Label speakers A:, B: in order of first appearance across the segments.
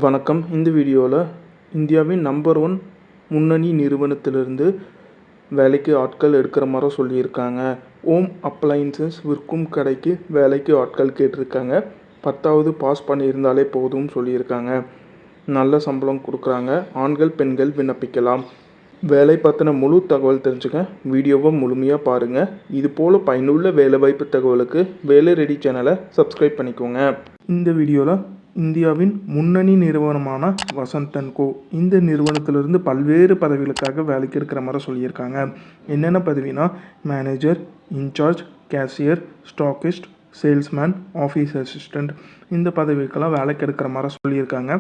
A: வணக்கம். இந்த வீடியோவில் இந்தியாவின் நம்பர் 1 முன்னணி நிறுவனத்திலிருந்து வேலைக்கு ஆட்கள் எடுக்கிற மாதிரி சொல்லியிருக்காங்க. ஹோம் அப்ளையன்சஸ் விற்கும் கடைக்கு வேலைக்கு ஆட்கள் கேட்டிருக்காங்க. 10வது பாஸ் பண்ணியிருந்தாலே போதும்னு சொல்லியிருக்காங்க. நல்ல சம்பளம் கொடுக்குறாங்க. ஆண்கள் பெண்கள் விண்ணப்பிக்கலாம். வேலை பற்றின முழு தகவல் தெரிஞ்சுக்க வீடியோவை முழுமையாக பாருங்கள். இது போல் பயனுள்ள வேலைவாய்ப்பு தகவலுக்கு வேலை ரெடி சேனலை சப்ஸ்கிரைப் பண்ணிக்கோங்க. இந்த வீடியோவில் இந்தியாவின் முன்னணி நிறுவனமான வசந்த் அண்ட் கோ இந்த நிறுவனத்திலிருந்து பல்வேறு பதவிகளுக்காக வேலைக்கு எடுக்கிற மாதிரி சொல்லியிருக்காங்க. என்னென்ன பதவினா manager, incharge, cashier, stockist, salesman, office assistant இந்த பதவிக்கெல்லாம் வேலைக்கு எடுக்கிற மாதிரி சொல்லியிருக்காங்க.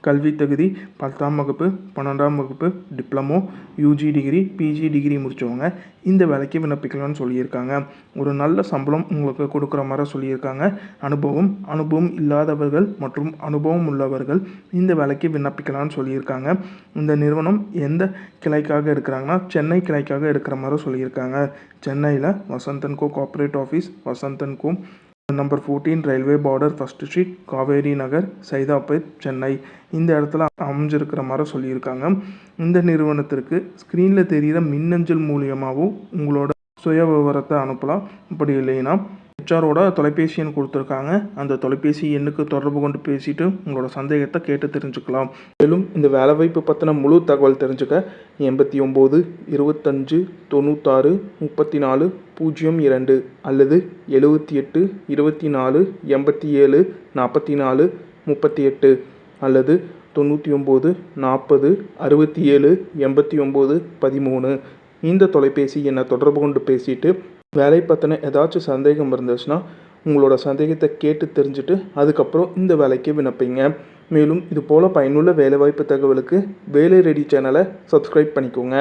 A: கல்வி தகுதி 10ஆம் வகுப்பு, 12ஆம் வகுப்பு, diploma, UG degree, PG degree முடித்தவங்க இந்த வேலைக்கு விண்ணப்பிக்கலாம்னு சொல்லியிருக்காங்க. ஒரு நல்ல சம்பளம் உங்களுக்கு கொடுக்குற மாதிரி சொல்லியிருக்காங்க. அனுபவம் இல்லாதவர்கள் மற்றும் அனுபவம் உள்ளவர்கள் இந்த வேலைக்கு விண்ணப்பிக்கலாம்னு சொல்லியிருக்காங்க. இந்த நிறுவனம் எந்த கிளைக்காக எடுக்கிறாங்கன்னா சென்னை கிளைக்காக எடுக்கிற மாதிரி சொல்லியிருக்காங்க. சென்னையில் Vasanth and co corporate office, Vasanth and co number 14 railway border, first street, Kaveri Nagar, Saidapet, Chennai இந்த இடத்துல அமைஞ்சிருக்கிற மாதிரி சொல்லியிருக்காங்க. இந்த நிறுவனத்திற்கு ஸ்க்ரீனில் தெரிகிற மின்னஞ்சல் மூலியமாகவும் உங்களோட சுய விவரத்தை அனுப்பலாம். அப்படி இல்லைன்னா ஹெச்ஆரோட தொலைபேசி எண் கொடுத்துருக்காங்க. அந்த தொலைபேசி எண்ணுக்கு தொடர்பு கொண்டு பேசிட்டு உங்களோட சந்தேகத்தை கேட்டு தெரிஞ்சுக்கலாம். மேலும் இந்த வேலைவாய்ப்பு பற்றின முழு தகவல் தெரிஞ்சுக்க 89 25 96 34 02 அல்லது 78 24 87 44 38 அல்லது 99 40 67 89 13 இந்த தொலைபேசி எண்ணை தொடர்பு கொண்டு பேசிட்டு வேலை பற்றின ஏதாச்சும் சந்தேகம் இருந்துச்சுன்னா உங்களோட சந்தேகத்தை கேட்டு தெரிஞ்சுட்டு அதுக்கப்புறம் இந்த வேலைக்கு விண்ணப்பிங்க. மேலும் இது போல் பயனுள்ள வேலைவாய்ப்பு தகவலுக்கு வேலை ரெடி சேனலை சப்ஸ்கிரைப் பண்ணிக்கோங்க.